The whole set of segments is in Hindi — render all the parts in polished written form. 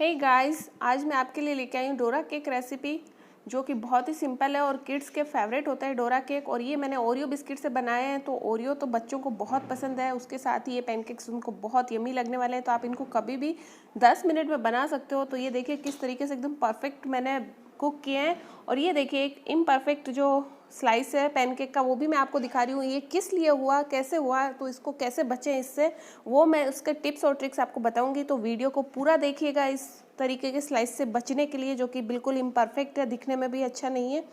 हे गाइस, आज मैं आपके लिए लेके आई हूँ डोरा केक रेसिपी, जो कि बहुत ही सिंपल है और किड्स के फेवरेट होता है डोरा केक। और ये मैंने ओरियो बिस्किट से बनाए हैं, तो ओरियो तो बच्चों को बहुत पसंद है। उसके साथ ही ये पैनकेक्स उनको बहुत यमी लगने वाले हैं, तो आप इनको कभी भी 10 मिनट में बना सकते हो। तो ये देखिए किस तरीके से एकदम परफेक्ट मैंने कुक किए हैं। और ये देखिए एक इम्परफेक्ट जो स्लाइस है पैनकेक का, वो भी मैं आपको दिखा रही हूँ ये किस लिए हुआ, कैसे हुआ, तो इसको कैसे बचें इससे, वो मैं उसके टिप्स और ट्रिक्स आपको बताऊंगी। तो वीडियो को पूरा देखिएगा इस तरीके के स्लाइस से बचने के लिए, जो कि बिल्कुल इम्परफेक्ट है, दिखने में भी अच्छा नहीं है।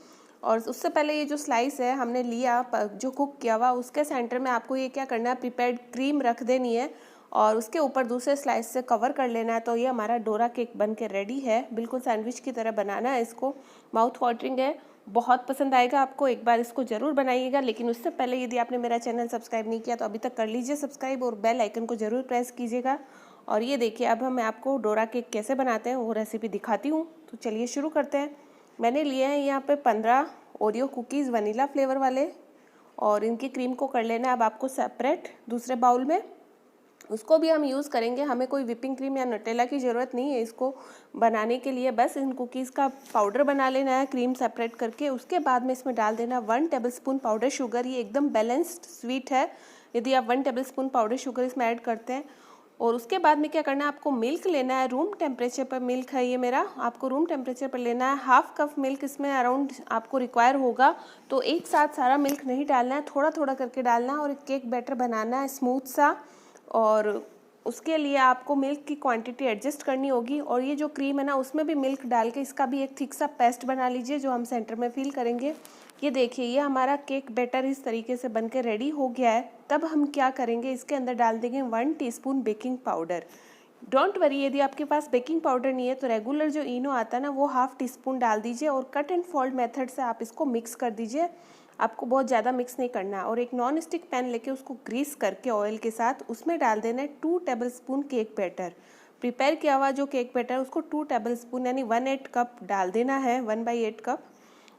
और उससे पहले ये जो स्लाइस है हमने लिया जो कुक किया हुआ, उसके सेंटर में आपको ये क्या करना है, प्रिपेयर्ड क्रीम रख देनी है और उसके ऊपर दूसरे स्लाइस से कवर कर लेना है। तो ये हमारा डोरा केक बन के रेडी है। बिल्कुल सैंडविच की तरह बनाना है इसको। माउथ वाटरिंग है, बहुत पसंद आएगा आपको। एक बार इसको ज़रूर बनाइएगा, लेकिन उससे पहले यदि आपने मेरा चैनल सब्सक्राइब नहीं किया तो अभी तक कर लीजिए सब्सक्राइब और बेल आइकन को ज़रूर प्रेस कीजिएगा। और ये देखिए अब मैं आपको डोरा केक कैसे बनाते हैं वो रेसिपी दिखाती हूँ। तो चलिए शुरू करते हैं। मैंने लिए हैं यहाँ पे 15 ओरियो कुकीज़ वनीला फ्लेवर वाले, और इनकी क्रीम को कर लेना है अब आपको सेपरेट दूसरे बाउल में। उसको भी हम यूज़ करेंगे, हमें कोई विपिंग क्रीम या नटेला की ज़रूरत नहीं है इसको बनाने के लिए। बस इन कुकीज़ का पाउडर बना लेना है क्रीम सेपरेट करके। उसके बाद में इसमें डाल देना 1 टेबलस्पून पाउडर शुगर। ये एकदम बैलेंस्ड स्वीट है यदि आप 1 टेबलस्पून पाउडर शुगर इसमें ऐड करते हैं। और उसके बाद में क्या करना है, आपको मिल्क लेना है। रूम टेम्परेचर पर मिल्क है ये मेरा, आपको रूम टेम्परेचर पर लेना है। हाफ कप मिल्क इसमें अराउंड आपको रिक्वायर होगा। तो एक साथ सारा मिल्क नहीं डालना है, थोड़ा थोड़ा करके डालना है। और एक केक बैटर बनाना है स्मूथ सा, और उसके लिए आपको मिल्क की क्वांटिटी एडजस्ट करनी होगी। और ये जो क्रीम है ना, उसमें भी मिल्क डाल के इसका भी एक थिक सा पेस्ट बना लीजिए, जो हम सेंटर में फिल करेंगे। ये देखिए ये हमारा केक बैटर इस तरीके से बनके रेडी हो गया है। तब हम क्या करेंगे, इसके अंदर डाल देंगे 1 teaspoon baking powder. Don't worry, यदि आपके पास बेकिंग पाउडर नहीं है तो रेगुलर जो इनो आता है ना, वो हाफ टीस्पून डाल दीजिए और कट एंड फोल्ड मेथड से आप इसको मिक्स कर दीजिए। आपको बहुत ज़्यादा मिक्स नहीं करना है। और एक नॉन स्टिक पैन लेके उसको ग्रीस करके ऑयल के साथ उसमें डाल देना है 2 टेबलस्पून केक बैटर। प्रिपेयर किया हुआ जो केक बैटर उसको 2 टेबलस्पून यानी 1/8 कप डाल देना है, 1/8 कप।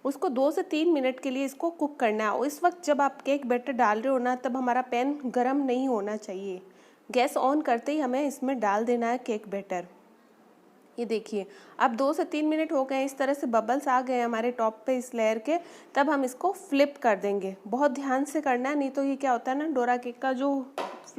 उसको 2 से 3 मिनट के लिए इसको कुक करना है। और इस वक्त जब आप केक बैटर डाल रहे हो ना, तब हमारा पैन गर्म नहीं होना चाहिए। गैस ऑन करते ही हमें इसमें डाल देना है केक बैटर। ये देखिए अब 2 से 3 मिनट हो गए, इस तरह से बबल्स आ गए हमारे टॉप पे इस लेयर के। तब हम इसको फ्लिप कर देंगे, बहुत ध्यान से करना है, नहीं तो ये क्या होता है ना, डोरा केक का जो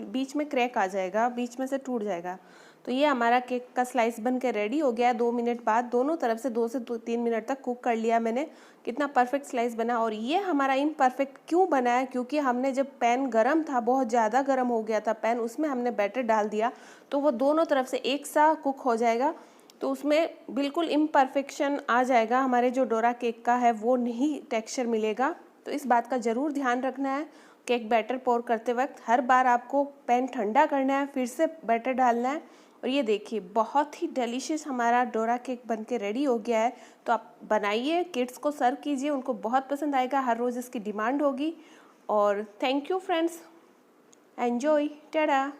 बीच में क्रैक आ जाएगा, बीच में से टूट जाएगा। तो ये हमारा केक का स्लाइस बन के रेडी हो गया 2 मिनट बाद। दोनों तरफ से 2 से 3 मिनट तक कुक कर लिया मैंने। कितना परफेक्ट स्लाइस बना। और ये हमारा इम्परफेक्ट क्यों बना है, क्योंकि हमने जब पैन गरम था, बहुत ज़्यादा गर्म हो गया था पैन, उसमें हमने बैटर डाल दिया, तो वो दोनों तरफ से एक सा कुक हो जाएगा। तो उसमें बिल्कुल इम्परफेक्शन आ जाएगा, हमारे जो डोरा केक का है वो नहीं टेक्सचर मिलेगा। तो इस बात का ज़रूर ध्यान रखना है केक बैटर पोर करते वक्त। हर बार आपको पैन ठंडा करना है, फिर से बैटर डालना है। और ये देखिए बहुत ही डिलीशियस हमारा डोरा केक बन के रेडी हो गया है। तो आप बनाइए, किड्स को सर्व कीजिए, उनको बहुत पसंद आएगा, हर रोज़ इसकी डिमांड होगी। और thank you friends, enjoy, Tata.